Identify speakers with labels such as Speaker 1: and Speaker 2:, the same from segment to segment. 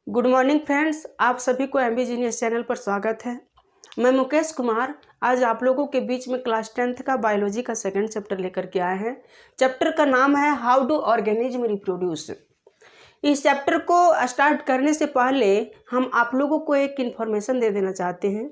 Speaker 1: Good morning friends, आप सभी को एमबी जीनियस चैनल पर स्वागत है। मैं मुकेश कुमार आज आप लोगों के बीच में क्लास 10th का बायोलॉजी का सेकंड चैप्टर लेकर के आए हैं। चैप्टर का नाम है हाउ डू ऑर्गेनिज्म रिप्रोड्यूस। इस चैप्टर को स्टार्ट करने से पहले हम आप लोगों को एक इन्फॉर्मेशन दे देना चाहते हैं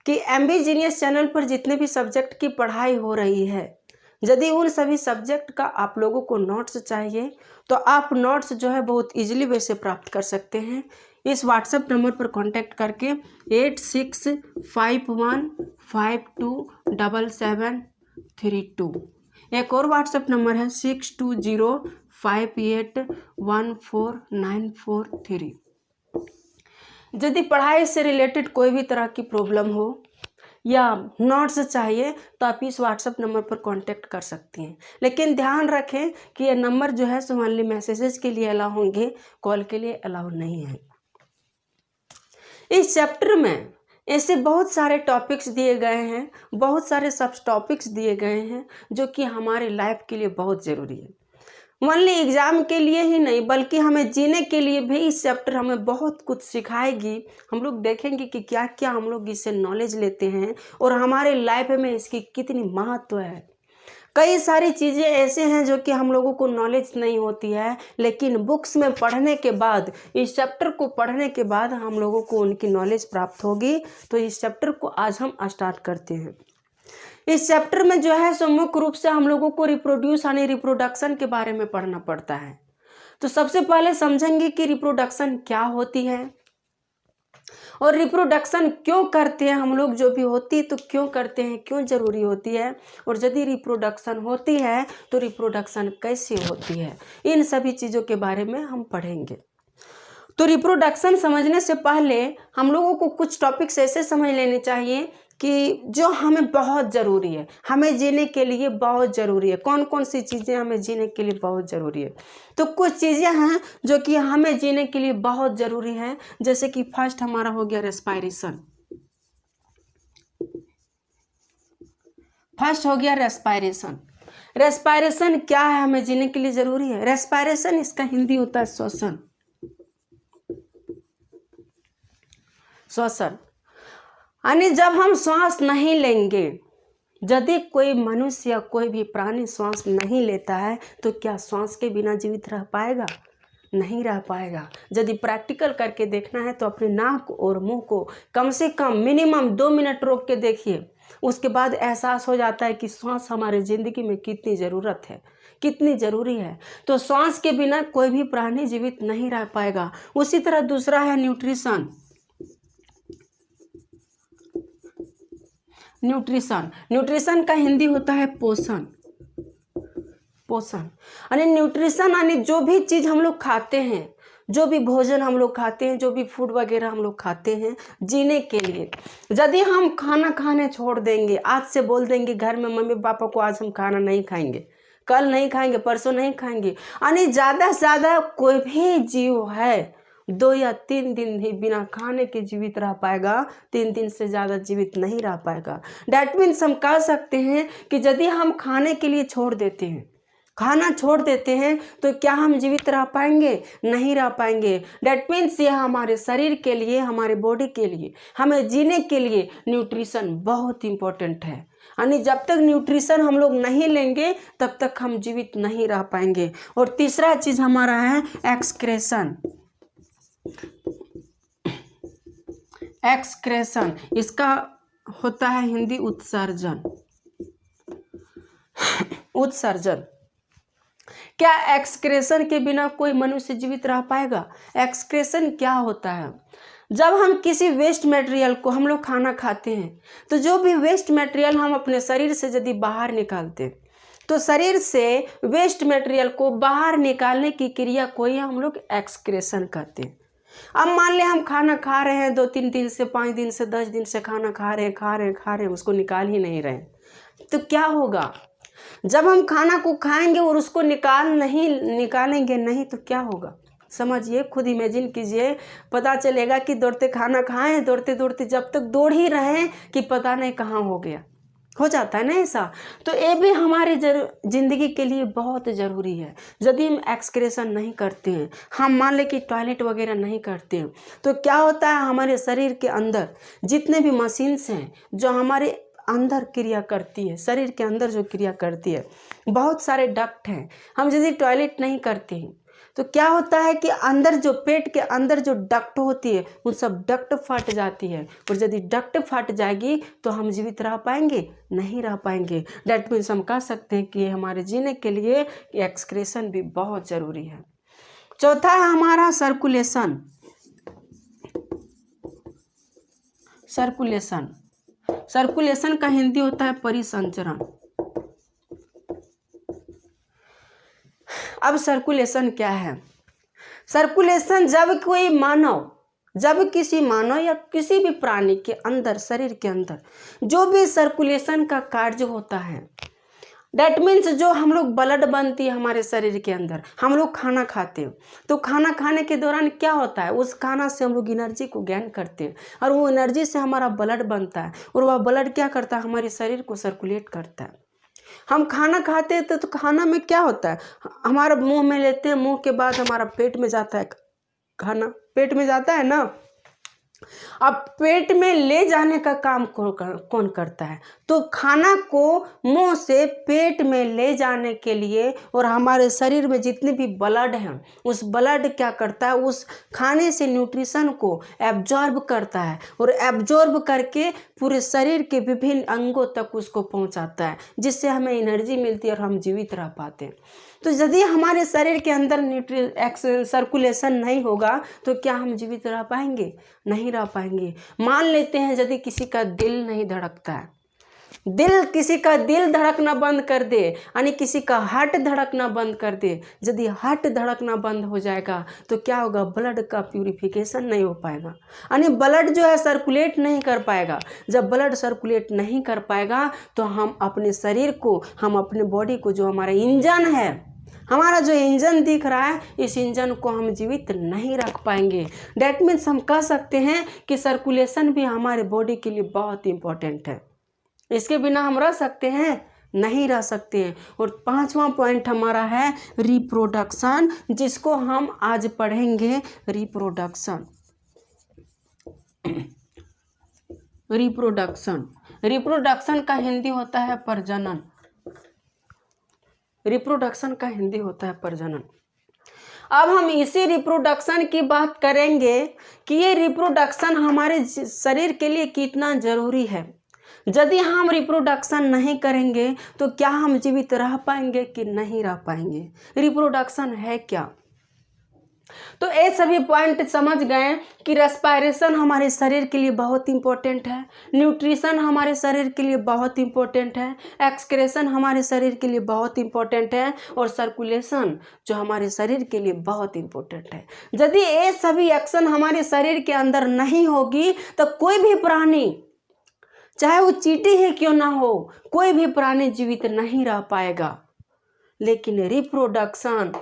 Speaker 1: कि एमबी जीनियस चैनल पर जितने भी सब्जेक्ट की पढ़ाई हो रही है, यदि उन सभी सब्जेक्ट का आप लोगों को नोट्स चाहिए तो आप नोट्स जो है बहुत इजीली वैसे प्राप्त कर सकते हैं। इस व्हाट्सएप नंबर पर कांटेक्ट करके 8651527732। एक और व्हाट्सएप नंबर है 6205814943। यदि पढ़ाई से रिलेटेड कोई भी तरह की प्रॉब्लम हो या नोट्स चाहिए तो आप इस व्हाट्सएप नंबर पर कांटेक्ट कर सकती हैं, लेकिन ध्यान रखें कि ये नंबर जो है सो ओनली मैसेजेस के लिए अलाउ होंगे, कॉल के लिए अलाउ नहीं है। इस चैप्टर में ऐसे बहुत सारे टॉपिक्स दिए गए हैं, बहुत सारे सब टॉपिक्स दिए गए हैं जो कि हमारे लाइफ के लिए बहुत ज़रूरी है। ओनली एग्ज़ाम के लिए ही नहीं बल्कि हमें जीने के लिए भी इस चैप्टर हमें बहुत कुछ सिखाएगी। हम लोग देखेंगे कि क्या क्या हम लोग इससे नॉलेज लेते हैं और हमारे लाइफ में इसकी कितनी महत्व है। कई सारी चीज़ें ऐसे हैं जो कि हम लोगों को नॉलेज नहीं होती है, लेकिन बुक्स में पढ़ने के बाद, इस चैप्टर को पढ़ने के बाद हम लोगों को उनकी नॉलेज प्राप्त होगी। तो इस चैप्टर को आज हम स्टार्ट करते हैं। इस चैप्टर में जो है सो मुख्य रूप से हम लोगों को रिप्रोड्यूस यानी रिप्रोडक्शन के बारे में पढ़ना पड़ता है। तो सबसे पहले समझेंगे कि रिप्रोडक्शन क्या होती है और रिप्रोडक्शन क्यों करते हैं हम लोग, जो भी होती है तो क्यों करते हैं, क्यों ज़रूरी होती है, और यदि रिप्रोडक्शन होती है तो रिप्रोडक्शन कैसे होती है, इन सभी चीज़ों के बारे में हम पढ़ेंगे। तो रिप्रोडक्शन समझने से पहले हम लोगों को कुछ टॉपिक्स ऐसे समझ लेने चाहिए कि जो हमें बहुत ज़रूरी है, हमें जीने के लिए बहुत ज़रूरी है। कौन कौन सी चीज़ें हमें जीने के लिए बहुत ज़रूरी है? तो कुछ चीज़ें हैं जो कि हमें जीने के लिए बहुत ज़रूरी हैं, जैसे कि फर्स्ट हमारा हो गया रेस्पायरेशन। फर्स्ट हो गया रेस्पायरेशन। रेस्पायरेशन क्या है, हमें जीने के लिए ज़रूरी है? रेस्पायरेशन इसका हिंदी होता है श्वसन। श्वसन यानी जब हम श्वास नहीं लेंगे, यदि कोई मनुष्य या कोई भी प्राणी श्वास नहीं लेता है तो क्या श्वास के बिना जीवित रह पाएगा? नहीं रह पाएगा। यदि प्रैक्टिकल करके देखना है तो अपने नाक और मुंह को कम से कम मिनिमम 2 मिनट रोक के देखिए, उसके बाद एहसास हो जाता है कि श्वास हमारे ज़िंदगी में कितनी ज़रूरत है, कितनी ज़रूरी है। तो श्वास के बिना कोई भी प्राणी जीवित नहीं रह पाएगा। उसी तरह दूसरा है न्यूट्रिशन। न्यूट्रिशन का हिंदी होता है पोषण। पोषण यानी न्यूट्रिशन यानी जो भी चीज़ हम लोग खाते हैं, जो भी भोजन हम लोग खाते हैं, जो भी फूड वगैरह हम लोग खाते हैं जीने के लिए। यदि हम खाना खाने छोड़ देंगे, आज से बोल देंगे घर में मम्मी पापा को आज हम खाना नहीं खाएंगे, कल नहीं खाएंगे, परसों नहीं खाएंगे, यानी ज़्यादा से ज़्यादा कोई भी जीव है 2 या 3 दिन ही बिना खाने के जीवित रह पाएगा, 3 दिन से ज़्यादा जीवित नहीं रह पाएगा। डैट मीन्स हम कह सकते हैं कि यदि हम खाने के लिए छोड़ देते हैं, खाना छोड़ देते हैं, तो क्या हम जीवित रह पाएंगे? नहीं रह पाएंगे। डैट मीन्स यह हमारे शरीर के लिए, हमारे बॉडी के लिए, हमें जीने के लिए न्यूट्रिशन बहुत इम्पोर्टेंट है। यानी जब तक न्यूट्रिशन हम लोग नहीं लेंगे तब तक हम जीवित नहीं रह पाएंगे। और तीसरा चीज़ हमारा है एक्सक्रेशन। एक्सक्रेशन इसका होता है हिंदी उत्सर्जन। उत्सर्जन क्या एक्सक्रेशन के बिना कोई मनुष्य जीवित रह पाएगा? एक्सक्रेशन क्या होता है? जब हम किसी वेस्ट मटेरियल को, हम लोग खाना खाते हैं तो जो भी वेस्ट मटेरियल हम अपने शरीर से यदि बाहर निकालते हैं तो शरीर से वेस्ट मटेरियल को बाहर निकालने की क्रिया को ही हम लोग एक्सक्रेशन कहते हैं। अब मान लें हम खाना खा रहे हैं, 2-3 दिन से, 5 दिन से, 10 दिन से खाना खा रहे हैं, उसको निकाल ही नहीं रहे, तो क्या होगा? जब हम खाना को खाएंगे और उसको निकालेंगे नहीं तो क्या होगा? समझिए, खुद इमेजिन कीजिए। पता चलेगा कि दौड़ते खाना खाएं, दौड़ते दौड़ते जब तक दौड़ ही रहे कि पता नहीं कहाँ हो गया। हो जाता है ना ऐसा। तो ये भी हमारे ज़िंदगी के लिए बहुत ज़रूरी है। यदि हम एक्सक्रेशन नहीं करते हैं, हम मान लें कि टॉयलेट वगैरह नहीं करते हैं, तो क्या होता है हमारे शरीर के अंदर जितने भी मशीन्स हैं जो हमारे अंदर क्रिया करती है, शरीर के अंदर जो क्रिया करती है, बहुत सारे डक्ट हैं। हम यदि टॉयलेट नहीं करते हैं तो क्या होता है कि अंदर जो पेट के अंदर जो डक्ट होती है उन सब डक्ट फट जाती है, और यदि डक्ट फट जाएगी तो हम जीवित रह पाएंगे? नहीं रह पाएंगे। डेट मीन्स हम कह सकते हैं कि हमारे जीने के लिए एक्सक्रेशन भी बहुत ज़रूरी है। चौथा है हमारा सर्कुलेशन। सर्कुलेशन सर्कुलेशन का हिंदी होता है परिसंचरण। अब सर्कुलेशन क्या है? सर्कुलेशन जब किसी मानव या किसी भी प्राणी के अंदर, शरीर के अंदर जो भी सर्कुलेशन का कार्य होता है, डेट मीन्स जो हम लोग ब्लड बनती है हमारे शरीर के अंदर, हम लोग खाना खाते हैं तो खाना खाने के दौरान क्या होता है, उस खाना से हम लोग एनर्जी को गेन करते हैं और वो एनर्जी से हमारा ब्लड बनता है, और वह ब्लड क्या करता है, हमारे शरीर को सर्कुलेट करता है। हम खाना खाते हैं तो खाना में क्या होता है, हमारा मुंह में लेते हैं, मुंह के बाद हमारा पेट में जाता है, खाना पेट में जाता है ना। अब पेट में ले जाने का काम कौन करता है? तो खाना को मुंह से पेट में ले जाने के लिए और हमारे शरीर में जितने भी ब्लड हैं उस ब्लड क्या करता है, उस खाने से न्यूट्रिशन को एब्जॉर्ब करता है, और एब्जॉर्ब करके पूरे शरीर के विभिन्न अंगों तक उसको पहुंचाता है, जिससे हमें एनर्जी मिलती है और हम जीवित रह पाते हैं। तो यदि हमारे शरीर के अंदर सर्कुलेशन नहीं होगा तो क्या हम जीवित रह पाएंगे? नहीं रह पाएंगे। मान लेते हैं यदि किसी का दिल नहीं धड़कता है, किसी का दिल धड़कना बंद कर दे, यानी किसी का हार्ट धड़कना बंद कर दे, यदि हार्ट धड़कना बंद हो जाएगा तो क्या होगा, ब्लड का प्यूरिफिकेशन नहीं हो पाएगा, यानी ब्लड जो है सर्कुलेट नहीं कर पाएगा। जब ब्लड सर्कुलेट नहीं कर पाएगा तो हम अपने शरीर को, हम अपने बॉडी को, जो हमारा इंजन है, हमारा जो इंजन दिख रहा है, इस इंजन को हम जीवित नहीं रख पाएंगे। डेट मीन्स हम कह सकते हैं कि सर्कुलेशन भी हमारे बॉडी के लिए बहुत इंपॉर्टेंट है। इसके बिना हम रह सकते हैं? नहीं रह सकते हैं। और पांचवा पॉइंट हमारा है रिप्रोडक्शन, जिसको हम आज पढ़ेंगे रिप्रोडक्शन। रिप्रोडक्शन का हिंदी होता है प्रजनन। रिप्रोडक्शन का हिंदी होता है प्रजनन। अब हम इसी रिप्रोडक्शन की बात करेंगे कि ये रिप्रोडक्शन हमारे शरीर के लिए कितना ज़रूरी है। यदि हम रिप्रोडक्शन नहीं करेंगे तो क्या हम जीवित रह पाएंगे कि नहीं रह पाएंगे? रिप्रोडक्शन है क्या? तो ये सभी पॉइंट समझ गए कि रेस्पिरेशन हमारे शरीर के लिए बहुत इंपॉर्टेंट है, न्यूट्रिशन हमारे शरीर के लिए बहुत इंपॉर्टेंट है, एक्सक्रेशन हमारे शरीर के लिए बहुत इंपॉर्टेंट है, और सर्कुलेशन जो हमारे शरीर के लिए बहुत इंपॉर्टेंट है। यदि ये सभी एक्शन हमारे शरीर के अंदर नहीं होगी तो कोई भी प्राणी, चाहे वो चींटी ही क्यों ना हो, कोई भी प्राणी जीवित नहीं रह पाएगा। लेकिन रिप्रोडक्शन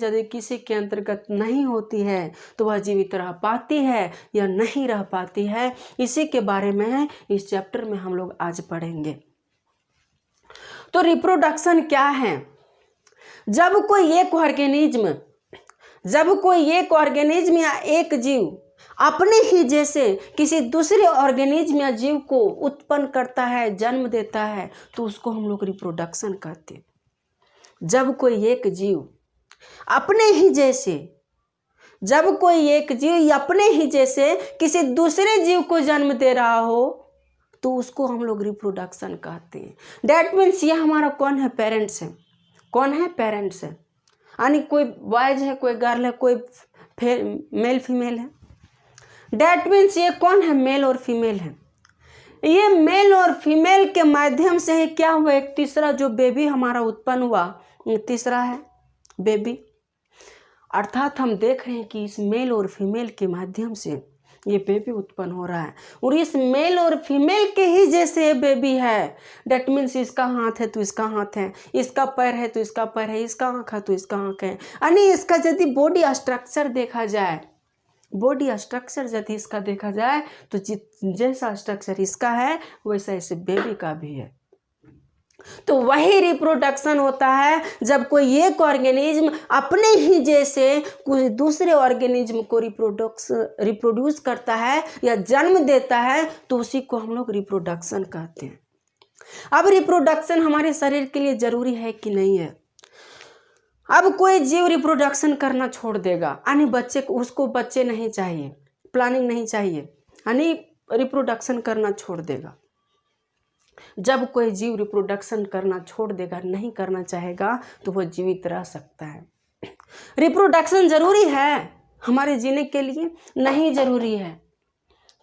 Speaker 1: यदि किसी के अंतर्गत नहीं होती है तो वह जीवित रह पाती है या नहीं रह पाती है, इसी के बारे में इस चैप्टर में हम लोग आज पढ़ेंगे। तो रिप्रोडक्शन क्या है? जब कोई एक ऑर्गेनिज्म या एक जीव अपने ही जैसे किसी दूसरे ऑर्गेनिज्म या जीव को उत्पन्न करता है, जन्म देता है, तो उसको हम लोग रिप्रोडक्शन कहते हैं। जब कोई एक जीव अपने ही जैसे किसी दूसरे जीव को जन्म दे रहा हो तो उसको हम लोग रिप्रोडक्शन कहते हैं। डैट मीन्स ये हमारा कौन है? पेरेंट्स है। यानी कोई बॉयज है, कोई गर्ल है, कोई मेल फीमेल है। डैट मीन्स ये कौन है? मेल और फीमेल है। ये मेल और फीमेल के माध्यम से ही क्या हुआ, एक तीसरा जो बेबी हमारा उत्पन्न हुआ, तीसरा है बेबी। अर्थात हम देख रहे हैं कि इस मेल और फीमेल के माध्यम से ये बेबी उत्पन्न हो रहा है, और इस मेल और फीमेल के ही जैसे ये बेबी है। डेट मीन्स इसका हाथ है तो इसका हाथ है, इसका पैर है तो इसका पैर है, इसका आँख है तो इसका आँख है। यानी इसका यदि बॉडी स्ट्रक्चर देखा जाए, बॉडी स्ट्रक्चर यदि इसका देखा जाए तो जैसा स्ट्रक्चर इसका है वैसा इस बेबी का भी है। तो वही रिप्रोडक्शन होता है जब कोई एक ऑर्गेनिज्म अपने ही जैसे कुछ दूसरे ऑर्गेनिज्म को रिप्रोड्यूस करता है या जन्म देता है, तो उसी को हम लोग रिप्रोडक्शन कहते हैं। अब रिप्रोडक्शन हमारे शरीर के लिए जरूरी है कि नहीं है? अब कोई जीव रिप्रोडक्शन करना छोड़ देगा, यानी उसको बच्चे नहीं चाहिए, प्लानिंग नहीं चाहिए, यानी रिप्रोडक्शन करना छोड़ देगा। जब कोई जीव रिप्रोडक्शन करना छोड़ देगा, नहीं करना चाहेगा, तो वह जीवित रह सकता है। रिप्रोडक्शन जरूरी है हमारे जीने के लिए? नहीं जरूरी है।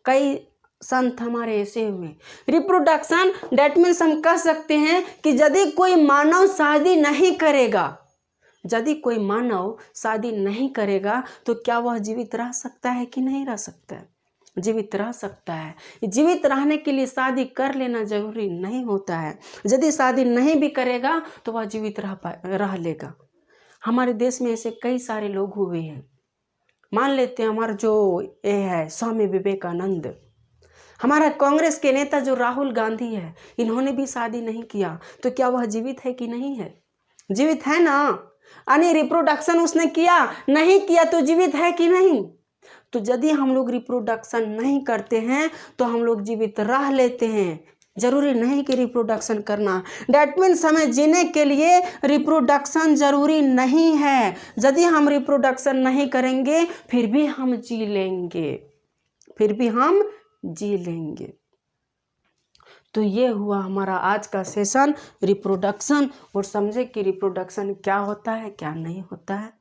Speaker 1: कई संत हमारे ऐसे हुए, रिप्रोडक्शन डेट मीन्स हम कह सकते हैं कि यदि कोई मानव शादी नहीं करेगा, यदि कोई मानव शादी नहीं करेगा तो क्या वह जीवित रह सकता है कि नहीं रह सकता है? जीवित रह सकता है। जीवित रहने के लिए शादी कर लेना जरूरी नहीं होता है। यदि शादी नहीं भी करेगा तो वह जीवित रह लेगा। हमारे देश में ऐसे कई सारे लोग हुए हैं। मान लेते हैं हमारा जो ये है स्वामी विवेकानंद, हमारा कांग्रेस के नेता जो राहुल गांधी है, इन्होंने भी शादी नहीं किया, तो क्या वह जीवित है कि नहीं है? जीवित है ना, यानी रिप्रोडक्शन उसने किया, नहीं किया तो जीवित है कि नहीं? तो यदि हम लोग रिप्रोडक्शन नहीं करते हैं तो हम लोग जीवित रह लेते हैं। जरूरी नहीं कि रिप्रोडक्शन करना, डैट मीन्स हमें जीने के लिए रिप्रोडक्शन जरूरी नहीं है। यदि हम रिप्रोडक्शन नहीं करेंगे फिर भी हम जी लेंगे, फिर भी हम जी लेंगे। तो ये हुआ हमारा आज का सेशन रिप्रोडक्शन, और समझे कि रिप्रोडक्शन क्या होता है क्या नहीं होता है।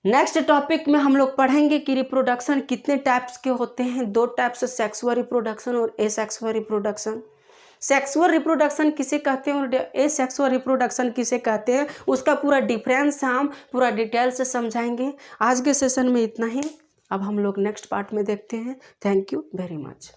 Speaker 1: नेक्स्ट टॉपिक में हम लोग पढ़ेंगे कि रिप्रोडक्शन कितने टाइप्स के होते हैं। 2 टाइप्स, सेक्सुअल रिप्रोडक्शन और एसेक्सुअल रिप्रोडक्शन। सेक्सुअल रिप्रोडक्शन किसे कहते हैं और एसेक्सुअल रिप्रोडक्शन किसे कहते हैं, उसका पूरा डिफरेंस हम पूरा डिटेल से समझाएंगे। आज के सेशन में इतना ही, अब हम लोग नेक्स्ट पार्ट में देखते हैं। Thank you very much.